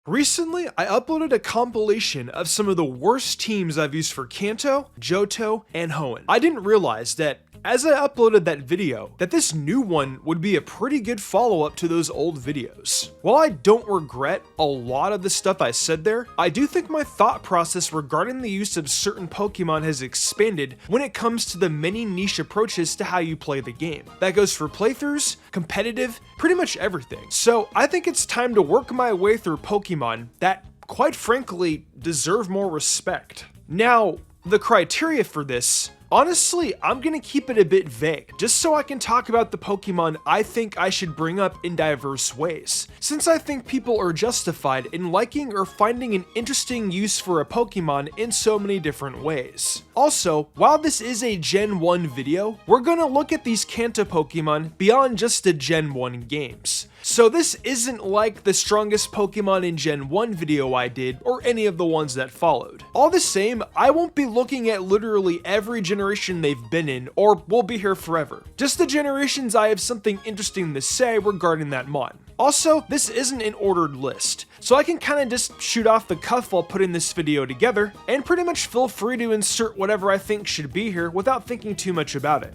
Recently, I uploaded a compilation of some of the worst teams I've used for Kanto, Johto, and Hoenn. I didn't realize that as I uploaded that video, that this new one would be a pretty good follow-up to those old videos. While I don't regret a lot of the stuff I said there, I do think my thought process regarding the use of certain Pokemon has expanded when it comes to the many niche approaches to how you play the game. That goes for playthroughs, competitive, pretty much everything. So I think it's time to work my way through Pokemon that, quite frankly, deserve more respect. Now, the criteria for this, honestly, I'm gonna keep it a bit vague, just so I can talk about the Pokemon I think I should bring up in diverse ways, since I think people are justified in liking or finding an interesting use for a Pokemon in so many different ways. Also, while this is a Gen 1 video, we're gonna look at these Kanto Pokemon beyond just the Gen 1 games. So this isn't like the strongest Pokemon in Gen 1 video I did, or any of the ones that followed. All the same, I won't be looking at literally every generation they've been in, or will be here forever. Just the generations I have something interesting to say regarding that mon. Also, this isn't an ordered list, so I can kinda just shoot off the cuff while putting this video together, and pretty much feel free to insert whatever I think should be here without thinking too much about it.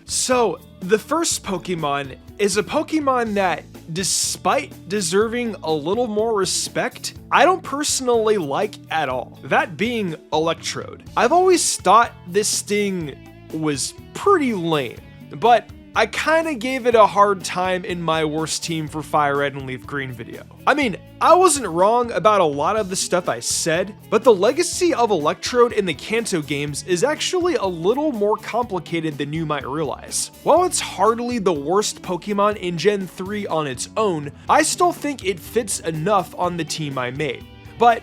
So, the first Pokemon is a Pokemon that, despite deserving a little more respect, I don't personally like at all. That being Electrode. I've always thought this thing was pretty lame, but I kinda gave it a hard time in my worst team for Fire Red and Leaf Green video. I mean, I wasn't wrong about a lot of the stuff I said, but the legacy of Electrode in the Kanto games is actually a little more complicated than you might realize. While it's hardly the worst Pokemon in Gen 3 on its own, I still think it fits enough on the team I made. But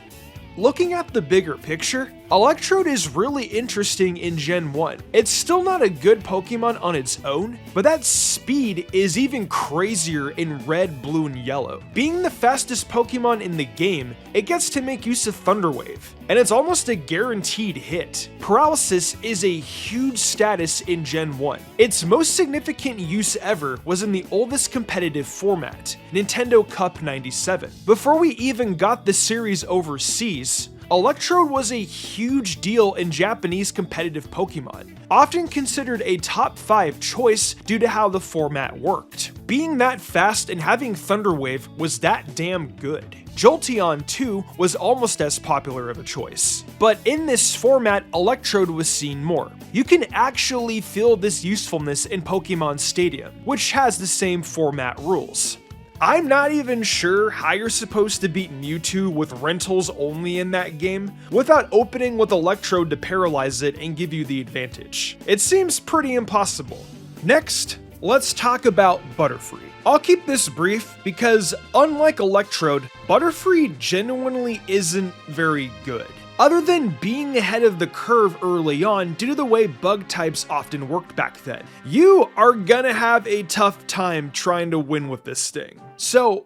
looking at the bigger picture, Electrode is really interesting in Gen 1. It's still not a good Pokemon on its own, but that speed is even crazier in Red, Blue, and Yellow. Being the fastest Pokemon in the game, it gets to make use of Thunder Wave, and it's almost a guaranteed hit. Paralysis is a huge status in Gen 1. Its most significant use ever was in the oldest competitive format, Nintendo Cup 97. Before we even got the series overseas, Electrode was a huge deal in Japanese competitive Pokemon, often considered a top 5 choice due to how the format worked. Being that fast and having Thunder Wave was that damn good. Jolteon too was almost as popular of a choice. But in this format, Electrode was seen more. You can actually feel this usefulness in Pokemon Stadium, which has the same format rules. I'm not even sure how you're supposed to beat Mewtwo with rentals only in that game without opening with Electrode to paralyze it and give you the advantage. It seems pretty impossible. Next, let's talk about Butterfree. I'll keep this brief because, unlike Electrode, Butterfree genuinely isn't very good, other than being ahead of the curve early on due to the way bug types often worked back then. You are gonna have a tough time trying to win with this thing. So,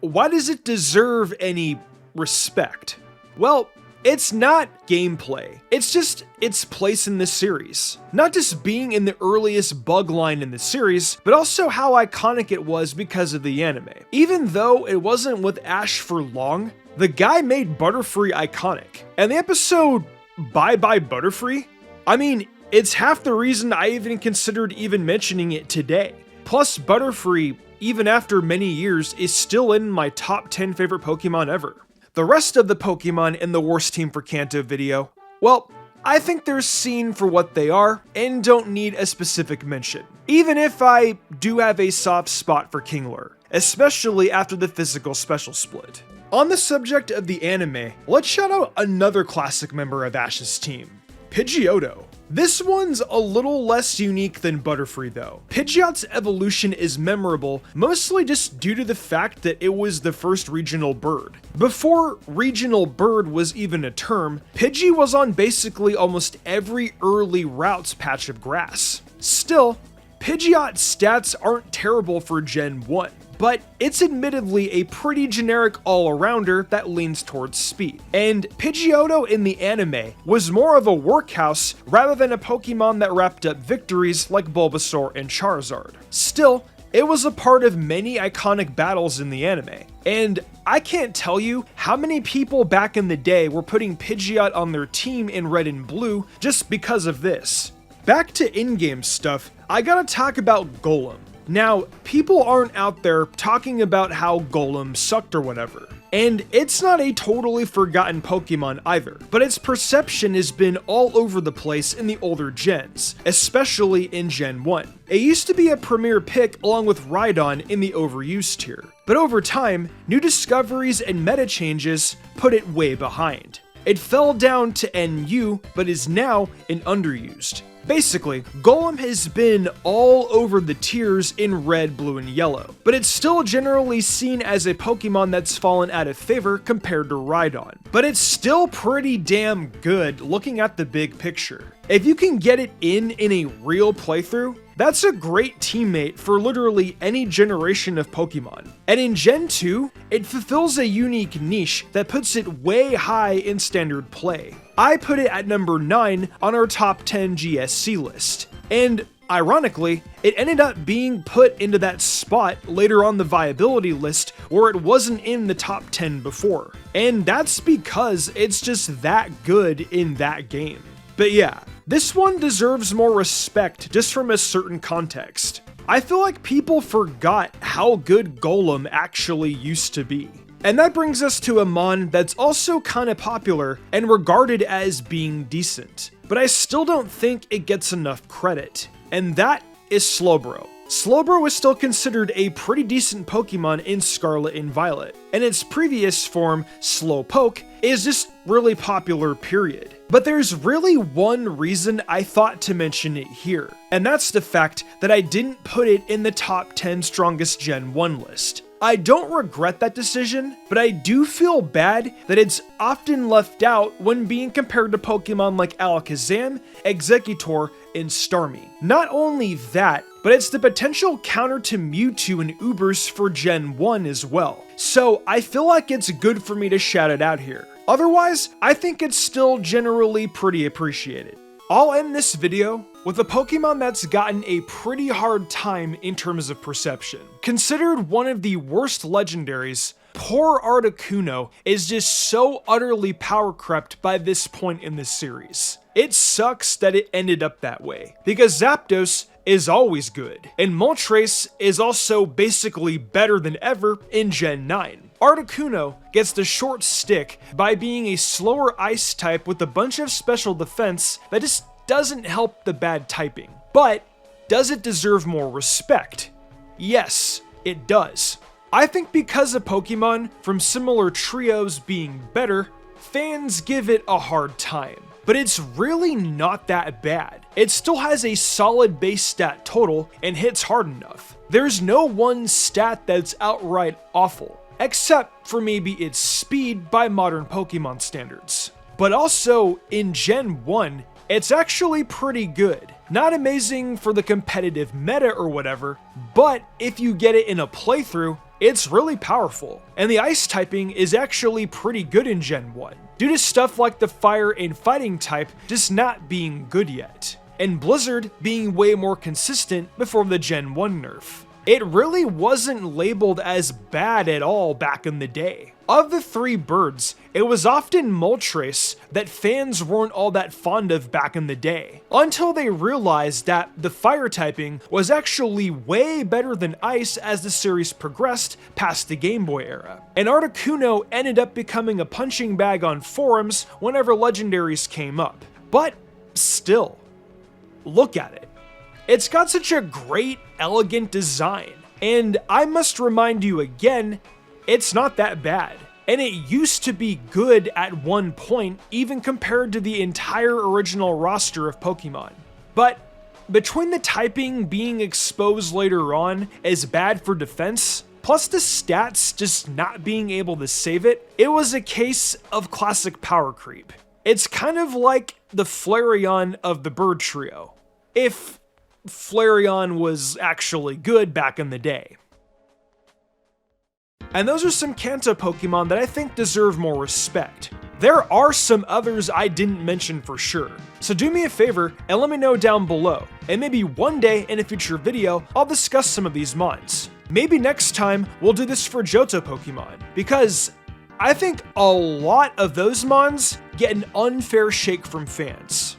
why does it deserve any respect? Well, it's not gameplay, it's just its place in the series. Not just being in the earliest bug line in the series, but also how iconic it was because of the anime. Even though it wasn't with Ash for long, the guy made Butterfree iconic. And the episode Bye Bye Butterfree? I mean, it's half the reason I even considered even mentioning it today. Plus, Butterfree, even after many years, is still in my top 10 favorite Pokemon ever. The rest of the Pokemon in the worst team for Kanto video, well, I think they're seen for what they are and don't need a specific mention. Even if I do have a soft spot for Kingler, especially after the physical special split. On the subject of the anime, let's shout out another classic member of Ash's team, Pidgeotto. This one's a little less unique than Butterfree though. Pidgeot's evolution is memorable, mostly just due to the fact that it was the first regional bird. Before regional bird was even a term, Pidgey was on basically almost every early routes patch of grass. Still, Pidgeot's stats aren't terrible for Gen 1. But it's admittedly a pretty generic all-arounder that leans towards speed. And Pidgeotto in the anime was more of a workhouse rather than a Pokemon that wrapped up victories like Bulbasaur and Charizard. Still, It was a part of many iconic battles in the anime, and I can't tell you how many people back in the day were putting Pidgeotto on their team in red and blue just because of this. Back to in-game stuff, I gotta talk about Golem. Now, people aren't out there talking about how Golem sucked or whatever. And it's not a totally forgotten Pokemon either, but its perception has been all over the place in the older gens, especially in Gen 1. It used to be a premier pick along with Rhydon in the overused tier, but over time, new discoveries and meta changes put it way behind. It fell down to NU, but is now an underused. Basically, Golem has been all over the tiers in red, blue, and yellow, but it's still generally seen as a Pokemon that's fallen out of favor compared to Rhydon. But it's still pretty damn good looking at the big picture. If you can get it in a real playthrough, that's a great teammate for literally any generation of Pokemon. And in Gen 2, it fulfills a unique niche that puts it way high in standard play. I put it at number 9 on our top 10 GSC list. And ironically, it ended up being put into that spot later on the viability list where it wasn't in the top 10 before. And that's because it's just that good in that game. But yeah, this one deserves more respect just from a certain context. I feel like people forgot how good Golem actually used to be. And that brings us to a mon that's also kinda popular and regarded as being decent, but I still don't think it gets enough credit, and that is Slowbro. Slowbro is still considered a pretty decent Pokemon in Scarlet and Violet, and its previous form, Slowpoke, is just really popular, period. But there's really one reason I thought to mention it here, and that's the fact that I didn't put it in the top 10 strongest Gen 1 list. I don't regret that decision, but I do feel bad that it's often left out when being compared to Pokemon like Alakazam, Exeggutor, and Starmie. Not only that, but it's the potential counter to Mewtwo and Ubers for Gen 1 as well. So I feel like it's good for me to shout it out here. Otherwise, I think it's still generally pretty appreciated. I'll end this video with a Pokemon that's gotten a pretty hard time in terms of perception. Considered one of the worst legendaries, poor Articuno is just so utterly power crept by this point in the series. It sucks that it ended up that way, because Zapdos is always good, and Moltres is also basically better than ever in Gen 9. Articuno gets the short stick by being a slower ice type with a bunch of special defense that just doesn't help the bad typing. But does it deserve more respect? Yes, it does. I think because of Pokemon from similar trios being better, fans give it a hard time. But it's really not that bad. It still has a solid base stat total and hits hard enough. There's no one stat that's outright awful, except for maybe its speed by modern Pokemon standards. But also, in Gen 1, it's actually pretty good. Not amazing for the competitive meta or whatever, but if you get it in a playthrough, it's really powerful. And the ice typing is actually pretty good in Gen 1, due to stuff like the fire and fighting type just not being good yet, and Blizzard being way more consistent before the Gen 1 nerf. It really wasn't labeled as bad at all back in the day. Of the three birds, it was often Moltres that fans weren't all that fond of back in the day, until they realized that the fire typing was actually way better than ice as the series progressed past the Game Boy era. And Articuno ended up becoming a punching bag on forums whenever legendaries came up. But still, look at it. It's got such a great, elegant design, and I must remind you again, it's not that bad. And it used to be good at one point, even compared to the entire original roster of Pokemon. But between the typing being exposed later on as bad for defense, plus the stats just not being able to save it, it was a case of classic power creep. It's kind of like the Flareon of the bird trio, if Flareon was actually good back in the day. And those are some Kanto Pokemon that I think deserve more respect. there are some others I didn't mention for sure. So do me a favor and let me know down below, and maybe one day in a future video, I'll discuss some of these mons. Maybe next time we'll do this for Johto Pokemon, because I think a lot of those mons get an unfair shake from fans.